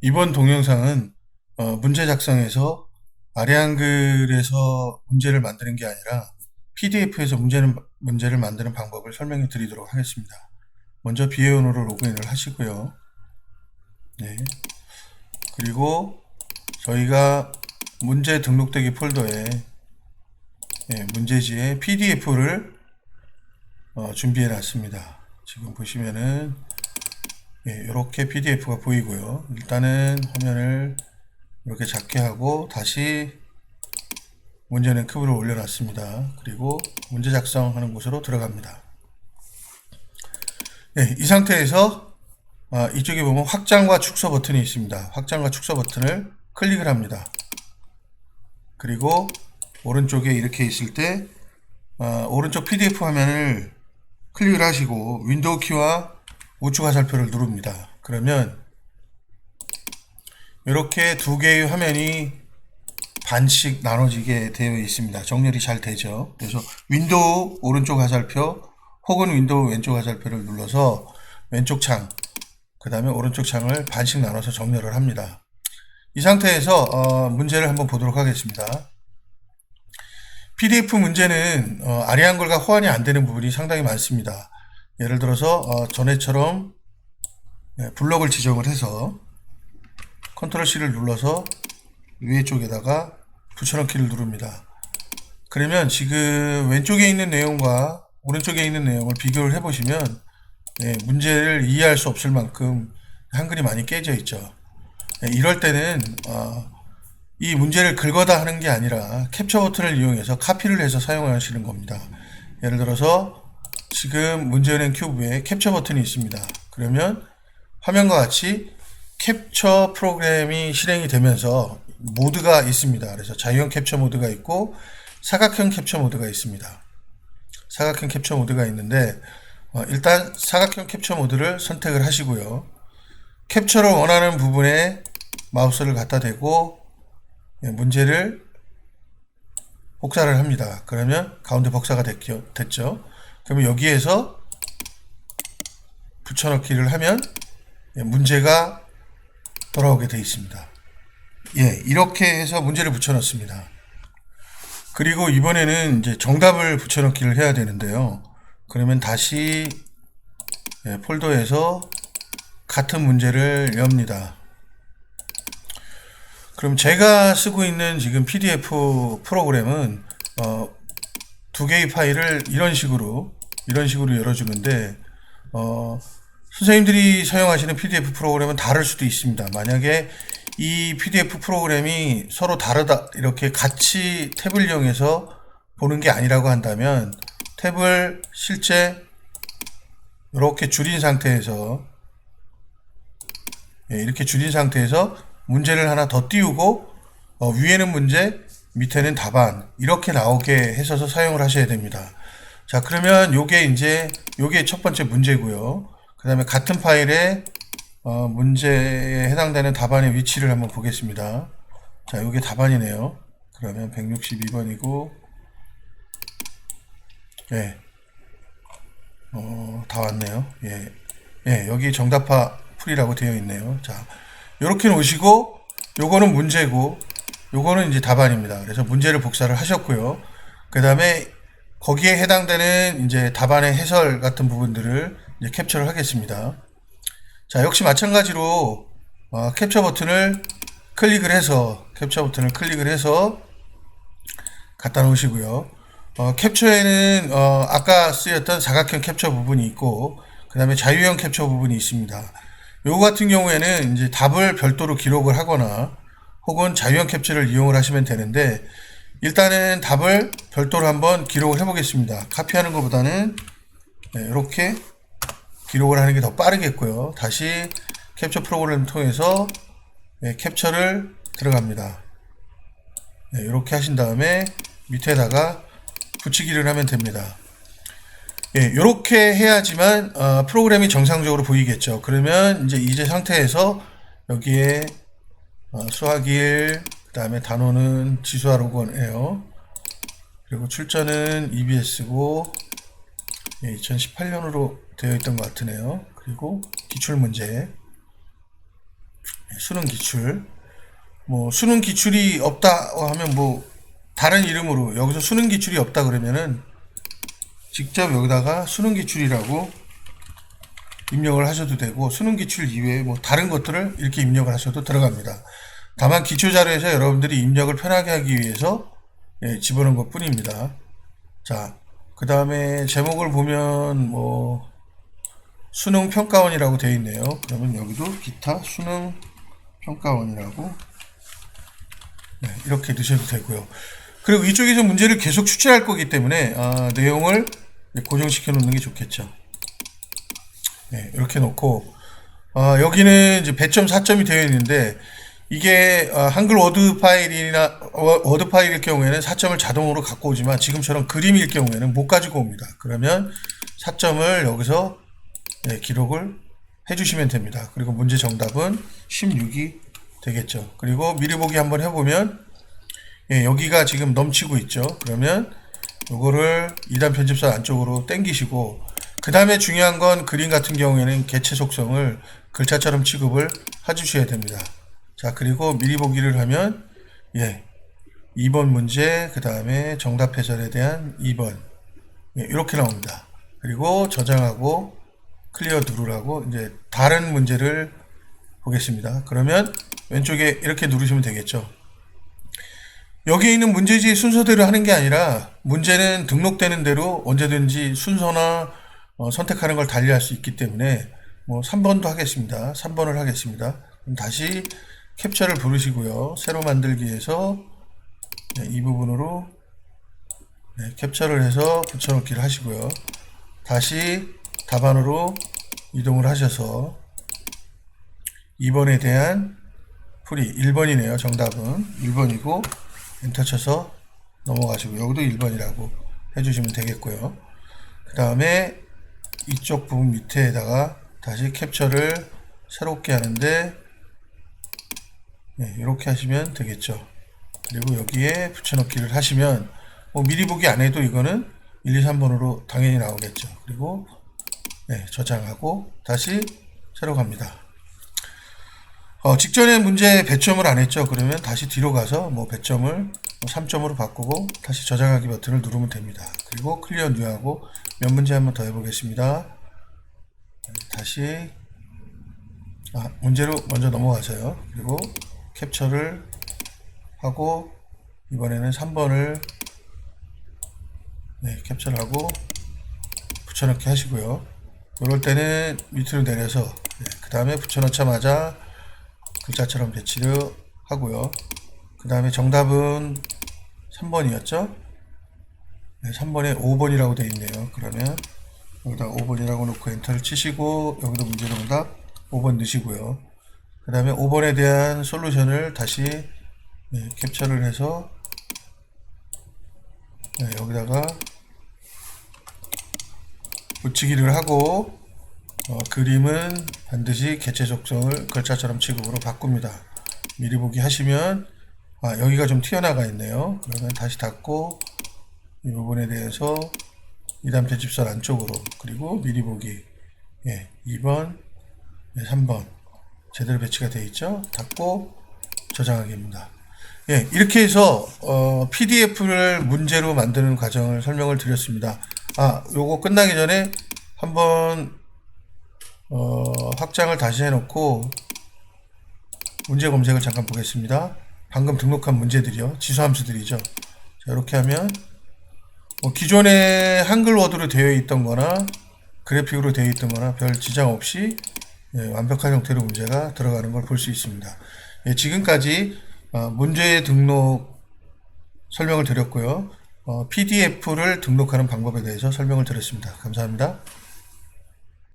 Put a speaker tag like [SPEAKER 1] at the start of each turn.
[SPEAKER 1] 이번 동영상은 문제 작성에서 아래 한글에서 문제를 만드는 게 아니라 PDF에서 문제를 만드는 방법을 설명해 드리도록 하겠습니다. 먼저 비회원으로 로그인을 하시고요. 네. 그리고 저희가 문제 등록되기 폴더에 문제지에 PDF를 준비해 놨습니다. 지금 보시면은 이렇게 PDF가 보이고요. 일단은 화면을 이렇게 작게 하고 다시 문제는 큐브를 올려놨습니다. 그리고 문제 작성하는 곳으로 들어갑니다. 이 상태에서 이쪽에 보면 확장과 축소 버튼이 있습니다. 확장과 축소 버튼을 클릭을 합니다. 그리고 오른쪽에 이렇게 있을 때 오른쪽 PDF 화면을 클릭을 하시고 윈도우 키와 우측 화살표를 누릅니다. 그러면 이렇게 두 개의 화면이 반씩 나눠지게 되어 있습니다. 정렬이 잘 되죠. 그래서 윈도우 오른쪽 화살표 혹은 윈도우 왼쪽 화살표를 눌러서 왼쪽 창, 그 다음에 오른쪽 창을 반씩 나눠서 정렬을 합니다. 이 상태에서 문제를 한번 보도록 하겠습니다. PDF 문제는 아래 한글과 호환이 안 되는 부분이 상당히 많습니다. 예를 들어서 전에처럼 블럭을 지정을 해서 컨트롤 C를 눌러서 위에 쪽에다가 붙여넣기를 누릅니다. 그러면 지금 왼쪽에 있는 내용과 오른쪽에 있는 내용을 비교를 해보시면 문제를 이해할 수 없을 만큼 한글이 많이 깨져 있죠. 이럴 때는 이 문제를 긁어다 하는 게 아니라 캡처 버튼을 이용해서 카피를 해서 사용하시는 겁니다. 예를 들어서 지금 문제은행 큐브에 캡처 버튼이 있습니다. 그러면 화면과 같이 캡처 프로그램이 실행이 되면서 모드가 있습니다. 그래서 자유형 캡처 모드가 있고 사각형 캡처 모드가 있습니다. 사각형 캡처 모드가 있는데 일단 사각형 캡처 모드를 선택을 하시고요. 캡처를 원하는 부분에 마우스를 갖다 대고 문제를 복사를 합니다. 그러면 가운데 복사가 됐죠. 그러면 여기에서 붙여넣기를 하면 문제가 돌아오게 되어 있습니다. 이렇게 해서 문제를 붙여넣습니다. 그리고 이번에는 이제 정답을 붙여넣기를 해야 되는데요. 그러면 다시 폴더에서 같은 문제를 엽니다. 그럼 제가 쓰고 있는 지금 PDF 프로그램은 두 개의 파일을 이런 식으로 열어주는데 선생님들이 사용하시는 PDF 프로그램은 다를 수도 있습니다. 만약에 이 PDF 프로그램이 서로 다르다, 이렇게 같이 탭을 이용해서 보는 게 아니라고 한다면 탭을 실제 이렇게 줄인 상태에서 이렇게 줄인 상태에서 문제를 하나 더 띄우고 위에는 문제, 밑에는 답안 이렇게 나오게 해서 사용을 하셔야 됩니다. 자, 그러면 요게 첫 번째 문제고요. 그 다음에 같은 파일에 문제에 해당되는 답안의 위치를 한번 보겠습니다. 자, 요게 답안이네요. 그러면 162번이고 다 왔네요. 여기 정답화 풀이라고 되어 있네요. 자, 요렇게 놓으시고 요거는 문제고 요거는 이제 답안입니다. 그래서 문제를 복사를 하셨고요. 그 다음에 거기에 해당되는 이제 답안의 해설 같은 부분들을 이제 캡처를 하겠습니다. 자, 역시 마찬가지로 캡처 버튼을 클릭을 해서 갖다 놓으시고요. 캡처에는 아까 쓰였던 사각형 캡처 부분이 있고 그 다음에 자유형 캡처 부분이 있습니다. 요거 같은 경우에는 이제 답을 별도로 기록을 하거나 혹은 자유형 캡처를 이용을 하시면 되는데 일단은 답을 별도로 한번 기록을 해 보겠습니다. 카피하는 것보다는 이렇게 기록을 하는 게 더 빠르겠고요. 다시 캡처 프로그램을 통해서 캡처를 들어갑니다. 이렇게 하신 다음에 밑에다가 붙이기를 하면 됩니다. 이렇게 해야지만 프로그램이 정상적으로 보이겠죠. 그러면 이제 상태에서 여기에 수학일, 그 다음에 단원은 지수화 로그원이에요. 그리고 출전은 EBS고 2018년으로 되어 있던 것 같으네요. 그리고 기출문제 수능 기출. 뭐 수능 기출이 없다 하면 뭐 다른 이름으로 여기서 수능 기출이 없다 그러면은 직접 여기다가 수능 기출이라고 입력을 하셔도 되고, 수능 기출 이외에 뭐 다른 것들을 이렇게 입력을 하셔도 들어갑니다. 다만 기초 자료에서 여러분들이 입력을 편하게 하기 위해서 집어넣은 것 뿐입니다. 자, 그 다음에 제목을 보면 뭐 수능 평가원이라고 되어 있네요. 그러면 여기도 기타 수능 평가원이라고 이렇게 넣으셔도 되고요. 그리고 이쪽에서 문제를 계속 추출할 거기 때문에 내용을 고정시켜 놓는 게 좋겠죠. 이렇게 놓고 여기는 이제 배점 4점이 되어 있는데, 이게 한글 워드 파일이나 워드 파일일 경우에는 4점을 자동으로 갖고 오지만 지금처럼 그림일 경우에는 못 가지고 옵니다. 그러면 4점을 여기서 기록을 해주시면 됩니다. 그리고 문제 정답은 16이 되겠죠. 그리고 미리 보기 한번 해보면 여기가 지금 넘치고 있죠. 그러면 요거를 2단 편집선 안쪽으로 당기시고, 그 다음에 중요한 건 그림 같은 경우에는 개체 속성을 글자처럼 취급을 해주셔야 됩니다. 자, 그리고 미리 보기를 하면 2번 문제, 그 다음에 정답 해설에 대한 2번 이렇게 나옵니다. 그리고 저장하고 클리어 누르라고 이제 다른 문제를 보겠습니다. 그러면 왼쪽에 이렇게 누르시면 되겠죠. 여기에 있는 문제지 순서대로 하는 게 아니라 문제는 등록되는 대로 언제든지 순서나 선택하는 걸 달리할 수 있기 때문에 뭐 3번도 하겠습니다. 3번을 하겠습니다. 그럼 다시 캡처를 부르시고요. 새로 만들기에서 이 부분으로 캡처를 해서 붙여넣기를 하시고요. 다시 답안으로 이동을 하셔서 2번에 대한 풀이 1번이네요. 정답은 1번이고 엔터 쳐서 넘어가시고 여기도 1번이라고 해주시면 되겠고요. 그 다음에 이쪽 부분 밑에다가 다시 캡처를 새롭게 하는데 이렇게 하시면 되겠죠. 그리고 여기에 붙여넣기를 하시면 뭐 미리 보기 안 해도 이거는 1, 2, 3번으로 당연히 나오겠죠. 그리고 저장하고 다시 새로 갑니다. 직전에 문제 배점을 안 했죠. 그러면 다시 뒤로 가서 뭐 배점을 3점으로 바꾸고 다시 저장하기 버튼을 누르면 됩니다. 그리고 클리어 뉴하고 몇 문제 한번 더 해보겠습니다. 다시 문제로 먼저 넘어가서요. 그리고 캡처를 하고 이번에는 3번을 캡처를 하고 붙여넣기 하시고요. 이럴 때는 밑으로 내려서 그 다음에 붙여넣자마자 글자처럼 배치를 하고요. 그 다음에 정답은 3번이었죠? 3번에 5번이라고 되어 있네요. 그러면 여기다 5번이라고 놓고 엔터를 치시고 여기도 문제 정답 5번 넣으시고요. 그 다음에 5번에 대한 솔루션을 다시 캡처를 해서 여기다가 붙이기를 하고 그림은 반드시 개체 속성을 글자처럼 취급으로 바꿉니다. 미리 보기 하시면 여기가 좀 튀어나가 있네요. 그러면 다시 닫고 이 부분에 대해서 2단 편집선 안쪽으로 그리고 미리 보기 2번 3번 제대로 배치가 되어 있죠. 닫고 저장하기입니다. 이렇게 해서 PDF를 문제로 만드는 과정을 설명을 드렸습니다. 요거 끝나기 전에 한번 확장을 다시 해놓고 문제 검색을 잠깐 보겠습니다. 방금 등록한 문제들이요. 지수함수들이죠. 자, 이렇게 하면 기존에 한글 워드로 되어 있던 거나 그래픽으로 되어 있던 거나 별 지장 없이 완벽한 형태로 문제가 들어가는 걸 볼 수 있습니다. 지금까지 문제 등록 설명을 드렸고요. PDF를 등록하는 방법에 대해서 설명을 드렸습니다. 감사합니다.